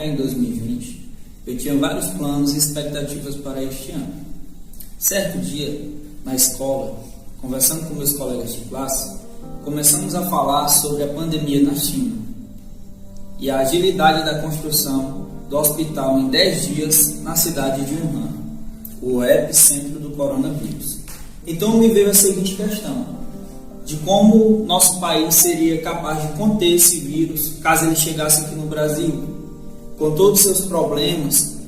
em 2020, eu tinha vários planos e expectativas para este ano. Certo dia, na escola, conversando com meus colegas de classe, começamos a falar sobre a pandemia na China e a agilidade da construção do hospital em 10 dias na cidade de Wuhan, o epicentro do coronavírus. Então me veio a seguinte questão, de como nosso país seria capaz de conter esse vírus caso ele chegasse aqui no Brasil, com todos os seus problemas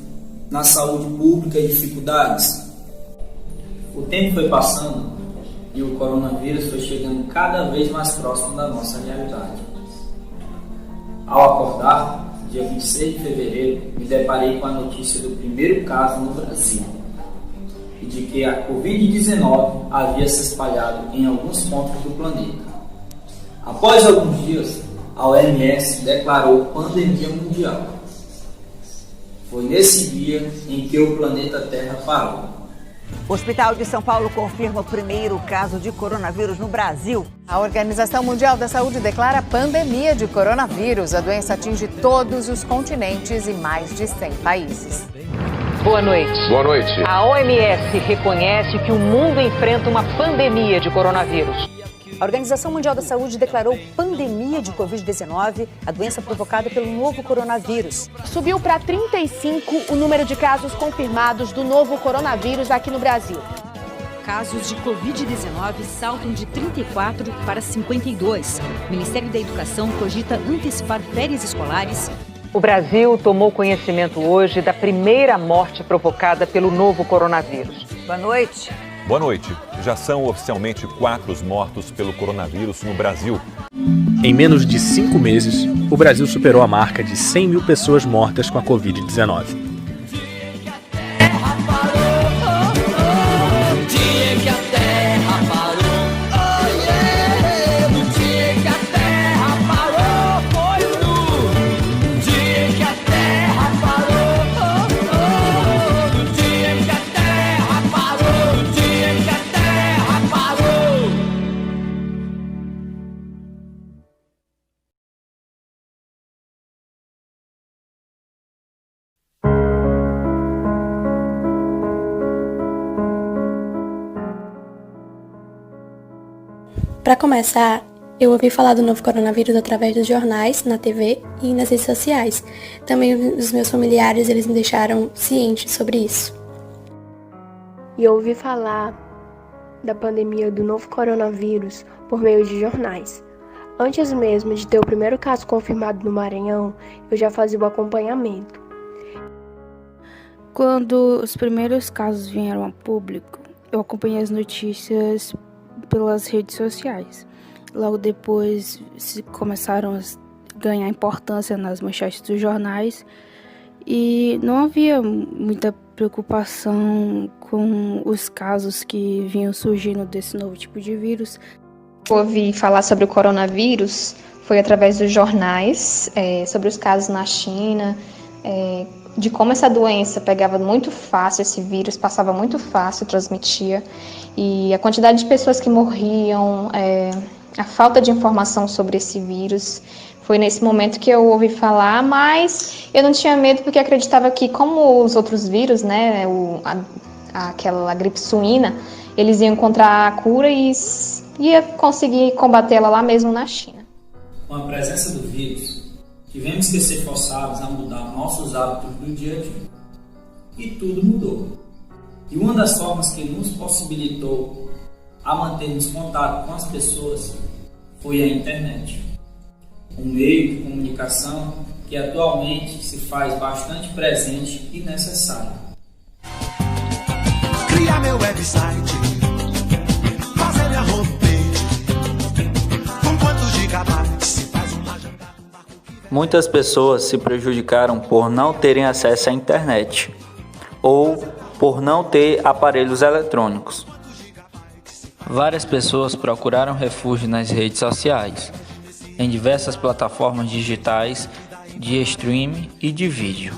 na saúde pública e dificuldades. O tempo foi passando e o coronavírus foi chegando cada vez mais próximo da nossa realidade. Ao acordar, dia 26 de fevereiro, me deparei com a notícia do primeiro caso no Brasil e de que a Covid-19 havia se espalhado em alguns pontos do planeta. Após alguns dias, a OMS declarou pandemia mundial. Foi nesse dia em que o planeta Terra parou. O Hospital de São Paulo confirma o primeiro caso de coronavírus no Brasil. A Organização Mundial da Saúde declara pandemia de coronavírus. A doença atinge todos os continentes e mais de 100 países. Boa noite. Boa noite. A OMS reconhece que o mundo enfrenta uma pandemia de coronavírus. A Organização Mundial da Saúde declarou pandemia de Covid-19, a doença provocada pelo novo coronavírus. Subiu para 35 o número de casos confirmados do novo coronavírus aqui no Brasil. Casos de Covid-19 saltam de 34 para 52. O Ministério da Educação cogita antecipar férias escolares. O Brasil tomou conhecimento hoje da primeira morte provocada pelo novo coronavírus. Boa noite. Boa noite. Já são oficialmente 4 os mortos pelo coronavírus no Brasil. Em menos de 5 meses, o Brasil superou a marca de 100 mil pessoas mortas com a Covid-19. Para começar, eu ouvi falar do novo coronavírus através dos jornais, na TV e nas redes sociais. Também os meus familiares, eles me deixaram ciente sobre isso. E eu ouvi falar da pandemia do novo coronavírus por meio de jornais. Antes mesmo de ter o primeiro caso confirmado no Maranhão, eu já fazia o acompanhamento. Quando os primeiros casos vieram a público, eu acompanhei as notícias pelas redes sociais. Logo depois começaram a ganhar importância nas manchetes dos jornais e não havia muita preocupação com os casos que vinham surgindo desse novo tipo de vírus. Ouvi falar sobre o coronavírus foi através dos jornais, sobre os casos na China, de como essa doença pegava muito fácil, esse vírus passava muito fácil, transmitia, e a quantidade de pessoas que morriam, a falta de informação sobre esse vírus, foi nesse momento que eu ouvi falar, mas eu não tinha medo porque acreditava que, como os outros vírus, né, aquela gripe suína, eles iam encontrar a cura e ia conseguir combatê-la lá mesmo na China. Com a presença do vírus, tivemos que ser forçados a mudar nossos hábitos do dia a dia. E tudo mudou. E uma das formas que nos possibilitou a mantermos contato com as pessoas foi a internet. Um meio de comunicação que atualmente se faz bastante presente e necessário. Criar meu website, fazer minha homepage, com quantos gigabytes se faz uma jangada. Muitas pessoas se prejudicaram por não terem acesso à internet ou por não ter aparelhos eletrônicos. Várias pessoas procuraram refúgio nas redes sociais, em diversas plataformas digitais de streaming e de vídeo.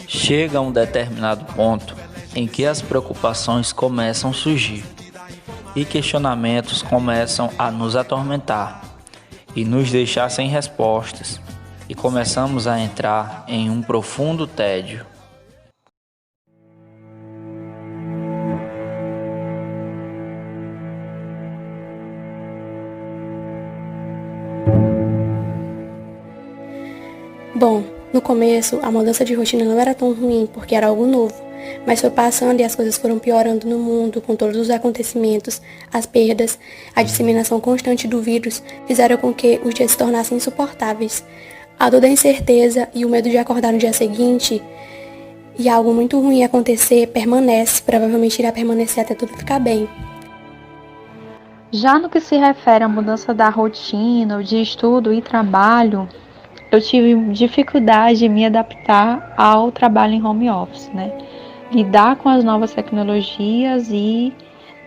Chega a um determinado ponto em que as preocupações começam a surgir e questionamentos começam a nos atormentar. e nos deixar sem respostas, e começamos a entrar em um profundo tédio. Bom, no começo a mudança de rotina não era tão ruim porque era algo novo, mas foi passando e as coisas foram piorando no mundo com todos os acontecimentos, as perdas, a disseminação constante do vírus fizeram com que os dias se tornassem insuportáveis. A dor da incerteza e o medo de acordar no dia seguinte e algo muito ruim acontecer permanece, provavelmente irá permanecer até tudo ficar bem. Já no que se refere à mudança da rotina, de estudo e trabalho, eu tive dificuldade em me adaptar ao trabalho em home office, né? Lidar com as novas tecnologias e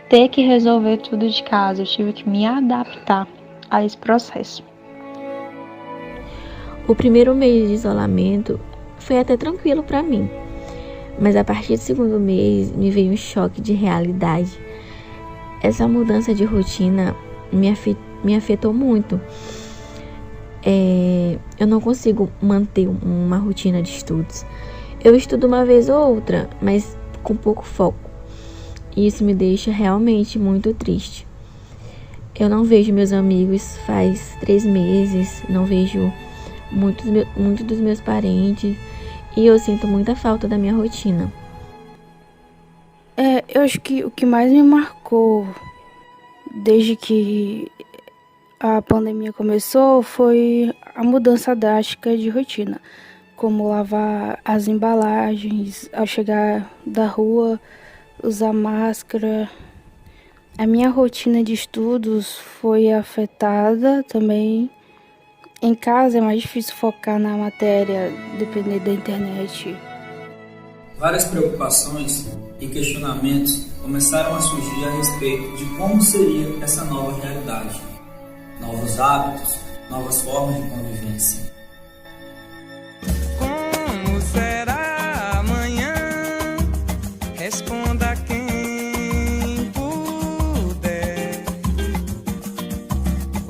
ter que resolver tudo de casa. Eu tive que me adaptar a esse processo. O primeiro mês de isolamento foi até tranquilo para mim, mas a partir do segundo mês me veio um choque de realidade. Essa mudança de rotina me afetou muito. Eu não consigo manter uma rotina de estudos. Eu estudo uma vez ou outra, mas com pouco foco. E isso me deixa realmente muito triste. Eu não vejo meus amigos faz 3 meses, não vejo muitos dos meus parentes e eu sinto muita falta da minha rotina. Eu acho que o que mais me marcou desde que a pandemia começou foi a mudança drástica de rotina, como lavar as embalagens, ao chegar da rua, usar máscara. A minha rotina de estudos foi afetada também. Em casa é mais difícil focar na matéria, depender da internet. Várias preocupações e questionamentos começaram a surgir a respeito de como seria essa nova realidade. Novos hábitos, novas formas de convivência. Como será amanhã? Responda quem puder.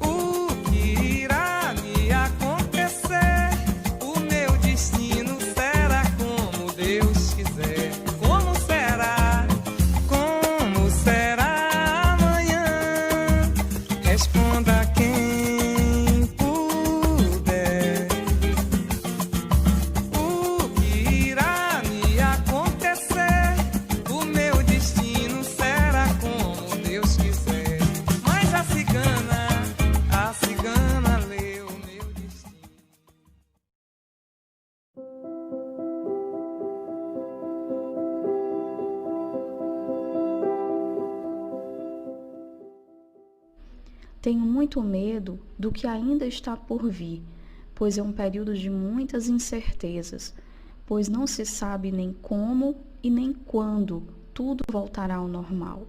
O que irá me acontecer? O meu destino será como Deus quiser. Como será? Como será amanhã? Responda quem puder. O que irá me acontecer? O meu destino será como Deus quiser. Mas a cigana leu meu destino. Tenho muito medo do que ainda está por vir, pois é um período de muitas incertezas, pois não se sabe nem como e nem quando tudo voltará ao normal,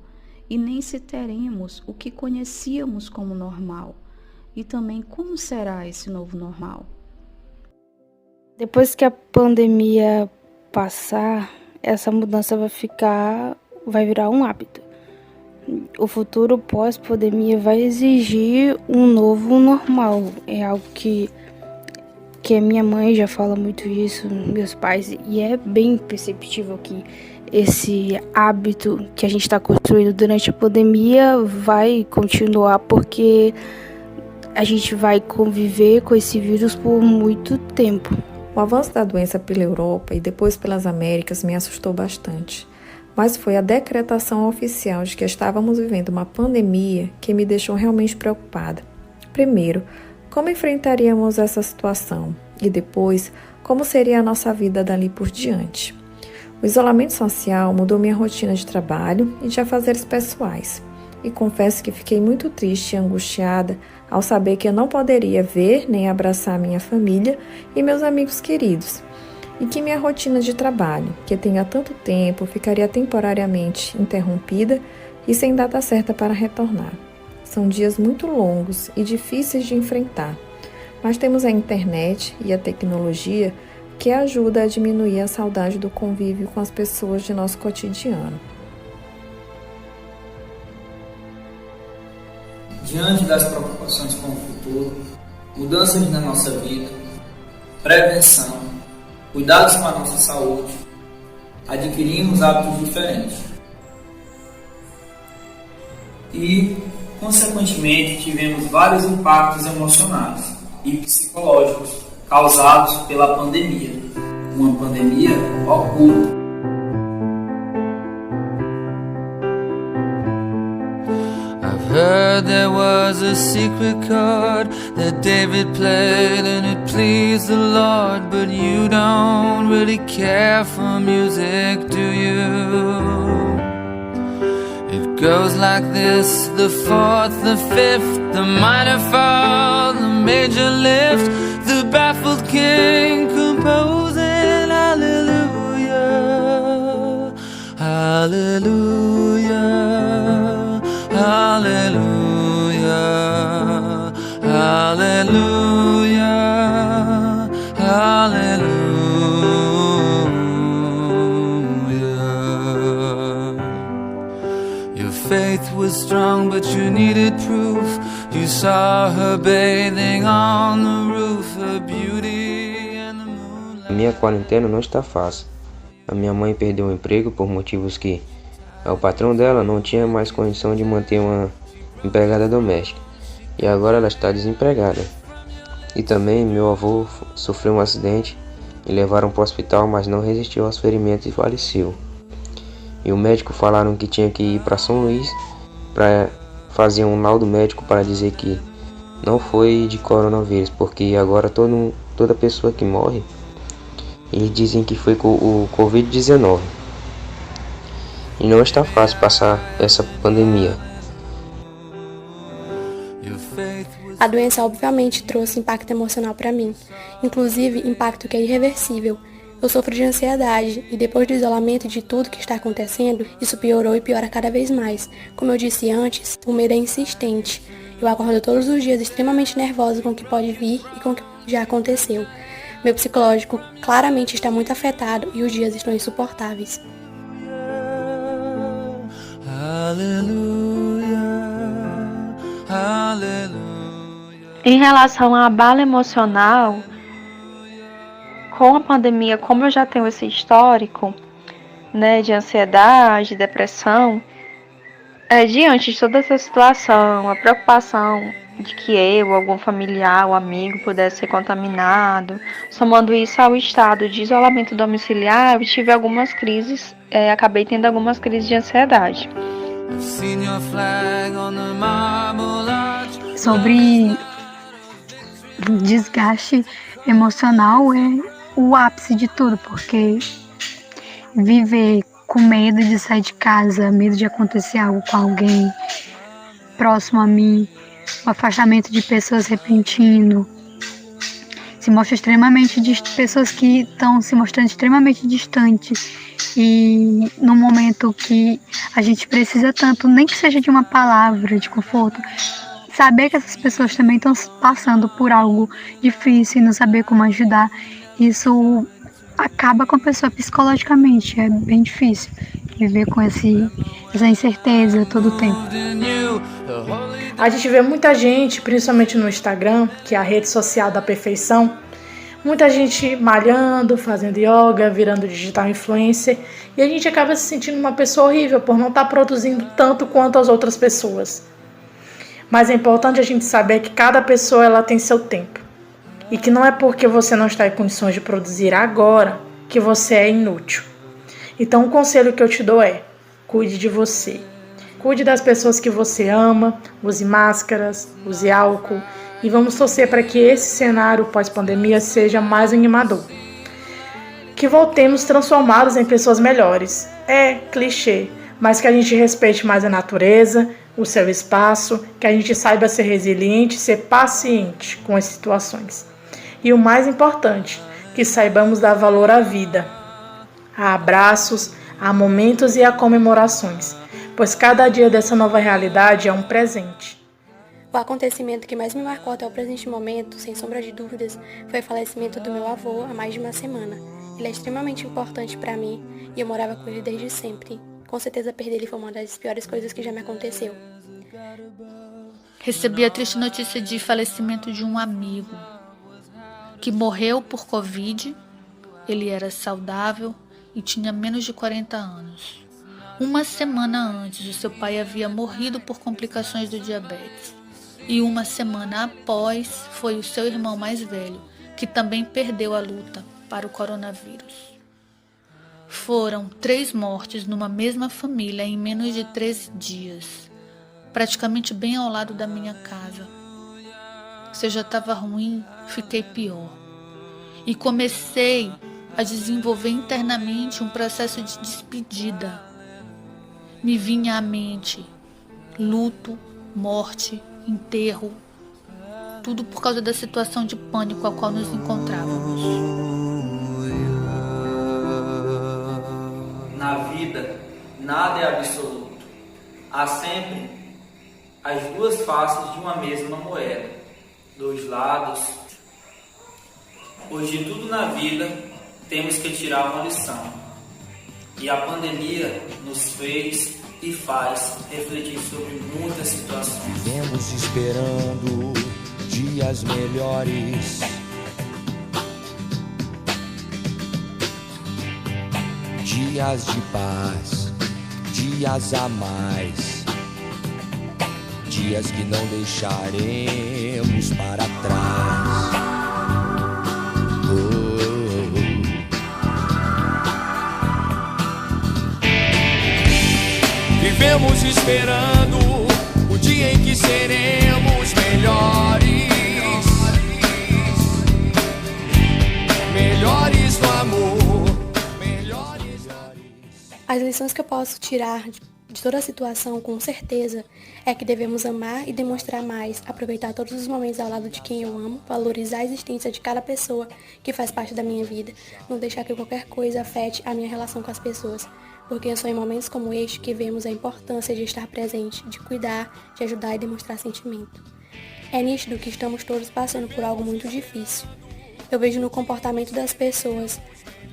e nem se teremos o que conhecíamos como normal, e também como será esse novo normal. Depois que a pandemia passar, essa mudança vai virar um hábito. O futuro pós-pandemia vai exigir um novo normal. É algo que a minha mãe já fala muito isso, meus pais, e é bem perceptível que esse hábito que a gente está construindo durante a pandemia vai continuar, porque a gente vai conviver com esse vírus por muito tempo. O avanço da doença pela Europa e depois pelas Américas me assustou bastante. Mas foi a decretação oficial de que estávamos vivendo uma pandemia que me deixou realmente preocupada. Primeiro, como enfrentaríamos essa situação? E depois, como seria a nossa vida dali por diante? O isolamento social mudou minha rotina de trabalho e de afazeres pessoais. E confesso que fiquei muito triste e angustiada ao saber que eu não poderia ver nem abraçar minha família e meus amigos queridos. E que minha rotina de trabalho, que tenho há tanto tempo, ficaria temporariamente interrompida e sem data certa para retornar. São dias muito longos e difíceis de enfrentar, mas temos a internet e a tecnologia que ajuda a diminuir a saudade do convívio com as pessoas de nosso cotidiano. Diante das preocupações com o futuro, mudanças na nossa vida, prevenção, cuidados com a nossa saúde, adquirimos hábitos diferentes. E, consequentemente, tivemos vários impactos emocionais e psicológicos causados pela pandemia. Uma pandemia oculta. Heard there was a secret chord that David played and it pleased the Lord, but you don't really care for music, do you? It goes like this: the fourth, the fifth, the minor fall, the major lift, the baffled king composing hallelujah, hallelujah, hallelujah, hallelujah, hallelujah. Your faith was strong, but you needed proof. You saw her bathing on the roof, her beauty and the moonlight. Minha quarentena não está fácil. A minha mãe perdeu o emprego por motivos que o patrão dela não tinha mais condição de manter uma empregada doméstica. E agora ela está desempregada. E também meu avô sofreu um acidente e levaram para o hospital, mas não resistiu aos ferimentos e faleceu. E o médico falaram que tinha que ir para São Luís para fazer um laudo médico para dizer que não foi de coronavírus, porque agora toda pessoa que morre, eles dizem que foi com o Covid-19. E não está fácil passar essa pandemia. A doença obviamente trouxe impacto emocional para mim, inclusive impacto que é irreversível. Eu sofro de ansiedade e depois do isolamento de tudo que está acontecendo, isso piorou e piora cada vez mais. Como eu disse antes, o medo é insistente. Eu acordo todos os dias extremamente nervosa com o que pode vir e com o que já aconteceu. Meu psicológico claramente está muito afetado e os dias estão insuportáveis. Em relação à abalo emocional, com a pandemia, como eu já tenho esse histórico, né, de ansiedade, depressão, diante de toda essa situação, a preocupação de que eu, algum familiar ou amigo pudesse ser contaminado, somando isso ao estado de isolamento domiciliar, eu tive algumas crises, acabei tendo algumas crises de ansiedade. Sobre desgaste emocional é o ápice de tudo, porque viver com medo de sair de casa, medo de acontecer algo com alguém próximo a mim, o afastamento de pessoas repentino, pessoas que estão se mostrando extremamente distantes, e no momento que a gente precisa tanto, nem que seja de uma palavra de conforto, saber que essas pessoas também estão passando por algo difícil e não saber como ajudar, isso acaba com a pessoa psicologicamente. É bem difícil viver com essa incerteza todo o tempo. A gente vê muita gente, principalmente no Instagram, que é a rede social da perfeição, muita gente malhando, fazendo yoga, virando digital influencer, e a gente acaba se sentindo uma pessoa horrível por não estar produzindo tanto quanto as outras pessoas. Mas é importante a gente saber que cada pessoa ela tem seu tempo, e que não é porque você não está em condições de produzir agora que você é inútil. Então o conselho que eu te dou é: cuide de você. Cuide das pessoas que você ama, use máscaras, use álcool, e vamos torcer para que esse cenário pós-pandemia seja mais animador. Que voltemos transformados em pessoas melhores. É clichê, mas que a gente respeite mais a natureza, o seu espaço, que a gente saiba ser resiliente, ser paciente com as situações. E o mais importante, que saibamos dar valor à vida, a abraços, a momentos e a comemorações, pois cada dia dessa nova realidade é um presente. O acontecimento que mais me marcou até o presente momento, sem sombra de dúvidas, foi o falecimento do meu avô há mais de uma semana. Ele é extremamente importante para mim e eu morava com ele desde sempre. Com certeza perder ele foi uma das piores coisas que já me aconteceu. recebi a triste notícia de falecimento de um amigo que morreu por Covid. Ele era saudável e tinha menos de 40 anos. Uma semana antes, o seu pai havia morrido por complicações do diabetes. E uma semana após, foi o seu irmão mais velho, que também perdeu a luta para o coronavírus. Foram 3 mortes numa mesma família em menos de 13 dias, praticamente bem ao lado da minha casa. Se eu já estava ruim, fiquei pior. E comecei a desenvolver internamente um processo de despedida. Me vinha à mente luto, morte, enterro, tudo por causa da situação de pânico a qual nos encontrávamos. Na vida, nada é absoluto. Há sempre as 2 faces de uma mesma moeda, 2 lados. Pois de tudo na vida temos que tirar uma lição. E a pandemia nos fez e faz refletir sobre muitas situações. Vivemos esperando dias melhores. Dias de paz, dias a mais. Dias que não deixaremos para trás. Vivemos esperando o dia em que seremos melhores. Melhores no amor. As lições que eu posso tirar de toda a situação, com certeza, é que devemos amar e demonstrar mais, aproveitar todos os momentos ao lado de quem eu amo, valorizar a existência de cada pessoa que faz parte da minha vida, não deixar que qualquer coisa afete a minha relação com as pessoas, porque são em momentos como este que vemos a importância de estar presente, de cuidar, de ajudar e demonstrar sentimento. É nítido que estamos todos passando por algo muito difícil. Eu vejo no comportamento das pessoas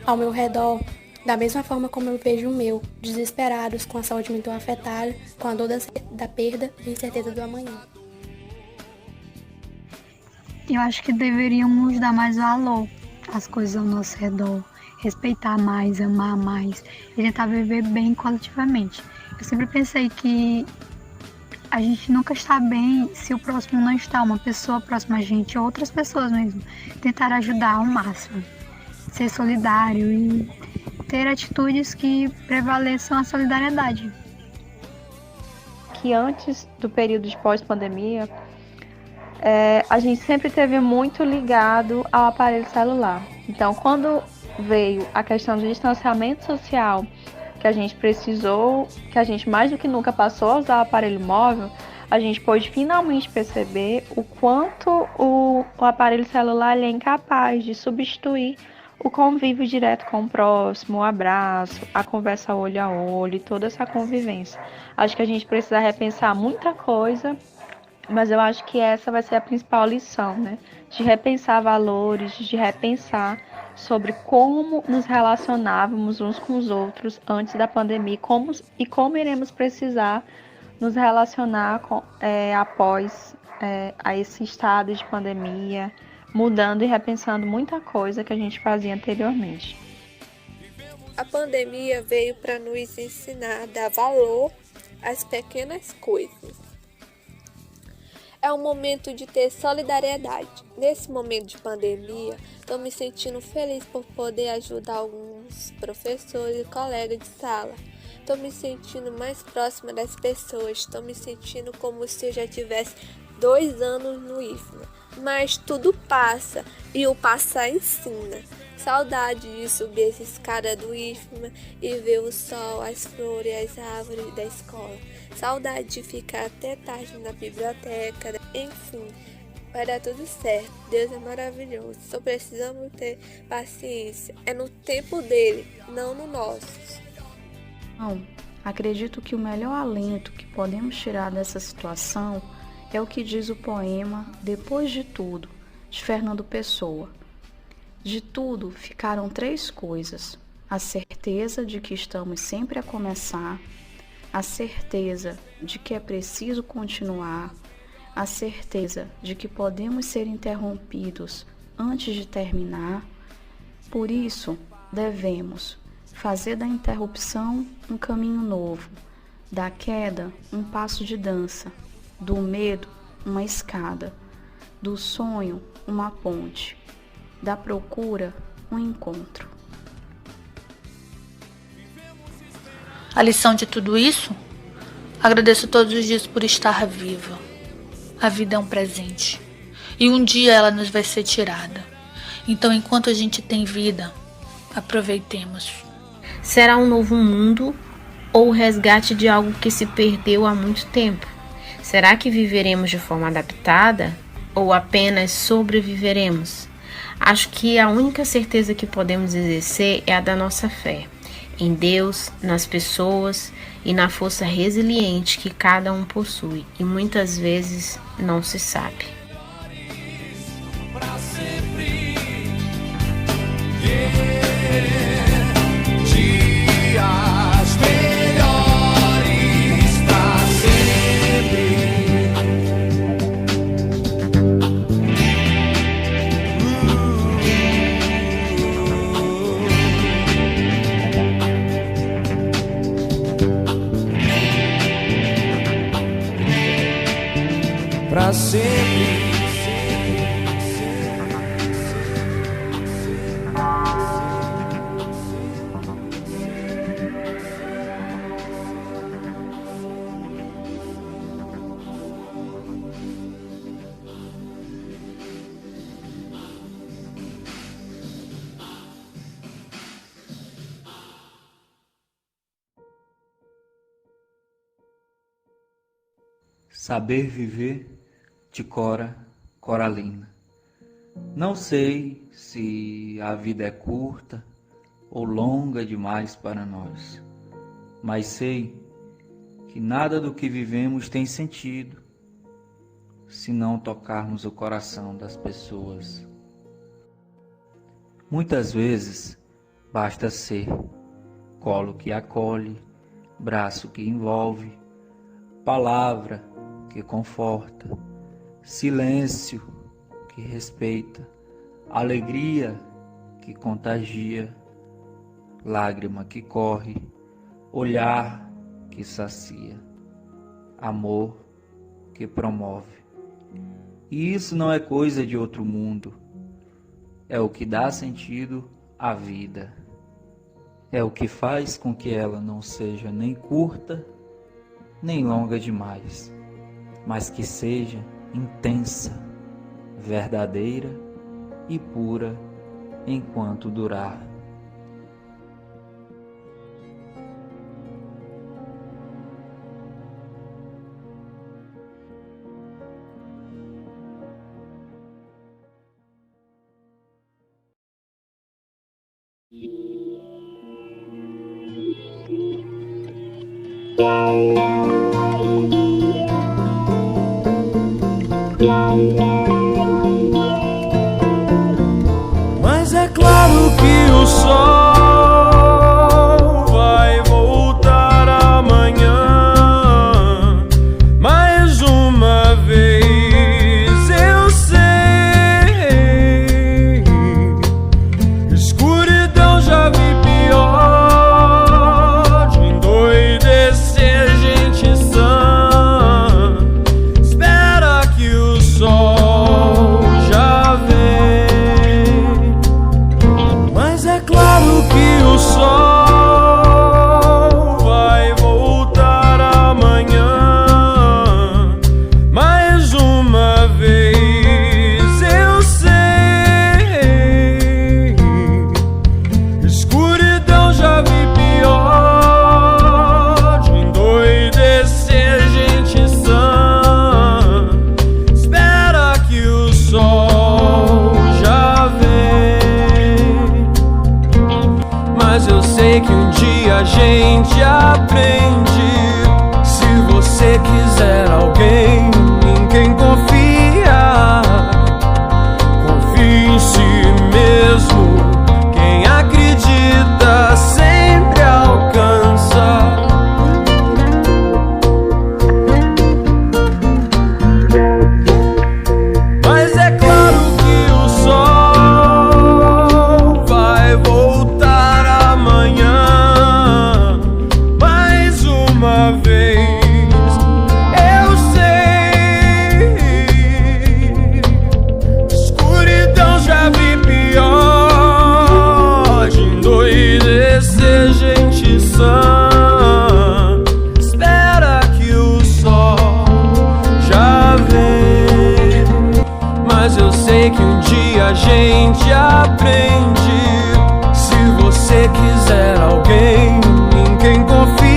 ao meu redor, da mesma forma como eu vejo o meu, desesperados, com a saúde mental afetada, com a dor da perda e a incerteza do amanhã. Eu acho que deveríamos dar mais valor às coisas ao nosso redor, respeitar mais, amar mais e tentar viver bem coletivamente. Eu sempre pensei que a gente nunca está bem se o próximo não está, uma pessoa próxima a gente ou outras pessoas mesmo. Tentar ajudar ao máximo, ser solidário e ter atitudes que prevaleçam a solidariedade. Que antes do período de pós-pandemia, a gente sempre esteve muito ligado ao aparelho celular. Então, quando veio a questão do distanciamento social, que a gente precisou, que a gente mais do que nunca passou a usar o aparelho móvel, a gente pôde finalmente perceber o quanto o aparelho celular é incapaz de substituir o convívio direto com o próximo, o abraço, a conversa olho a olho, toda essa convivência. Acho que a gente precisa repensar muita coisa, mas eu acho que essa vai ser a principal lição, né? De repensar valores, de repensar sobre como nos relacionávamos uns com os outros antes da pandemia e como iremos precisar nos relacionar após a esse estado de pandemia, mudando e repensando muita coisa que a gente fazia anteriormente. A pandemia veio para nos ensinar a dar valor às pequenas coisas. É um momento de ter solidariedade. Nesse momento de pandemia, estou me sentindo feliz por poder ajudar alguns professores e colegas de sala. Estou me sentindo mais próxima das pessoas. Estou me sentindo como se eu já tivesse 2 anos no IFMA. Mas tudo passa e o passar ensina. Saudade de subir essa escada do IFMA e ver o sol, as flores, as árvores da escola. Saudade de ficar até tarde na biblioteca. Enfim, vai dar tudo certo. Deus é maravilhoso. Só precisamos ter paciência. É no tempo dele, não no nosso. Não, acredito que o melhor alento que podemos tirar dessa situação é o que diz o poema Depois de Tudo, de Fernando Pessoa. De tudo ficaram 3 coisas: a certeza de que estamos sempre a começar, a certeza de que é preciso continuar, a certeza de que podemos ser interrompidos antes de terminar, por isso devemos fazer da interrupção um caminho novo, da queda um passo de dança, do medo uma escada, do sonho uma ponte, da procura um encontro. A lição de tudo isso? Agradeço todos os dias por estar viva. A vida é um presente e um dia ela nos vai ser tirada. Então, enquanto a gente tem vida, aproveitemos. Será um novo mundo ou o resgate de algo que se perdeu há muito tempo? Será que viveremos de forma adaptada ou apenas sobreviveremos? Acho que a única certeza que podemos exercer é a da nossa fé, em Deus, nas pessoas e na força resiliente que cada um possui e muitas vezes não se sabe. Pra sempre. Saber viver, de Cora Coralina. Não sei se a vida é curta ou longa demais para nós, mas sei que nada do que vivemos tem sentido se não tocarmos o coração das pessoas. Muitas vezes basta ser colo que acolhe, braço que envolve, palavra que conforta, silêncio que respeita, alegria que contagia, lágrima que corre, olhar que sacia, amor que promove. E isso não é coisa de outro mundo, é o que dá sentido à vida, é o que faz com que ela não seja nem curta, nem longa demais, mas que seja intensa, verdadeira e pura enquanto durar. Mas é claro que o sol vai voltar amanhã. Mais uma vez eu sei, escuridão já vi pior, de endoidecer gente sã. Espera que o sol já vem. Mas é claro que o sol vai voltar amanhã. Mais uma vez eu sei, escuridão já vi pior, de endoidecer gente sã. Espera que o sol já vem. Mas eu sei que um dia a gente aprende. Se você quiser alguém em quem confiar, confie em si mesmo. Quem acredita sempre alcança. a gente aprende. Se você quiser alguém em quem confia,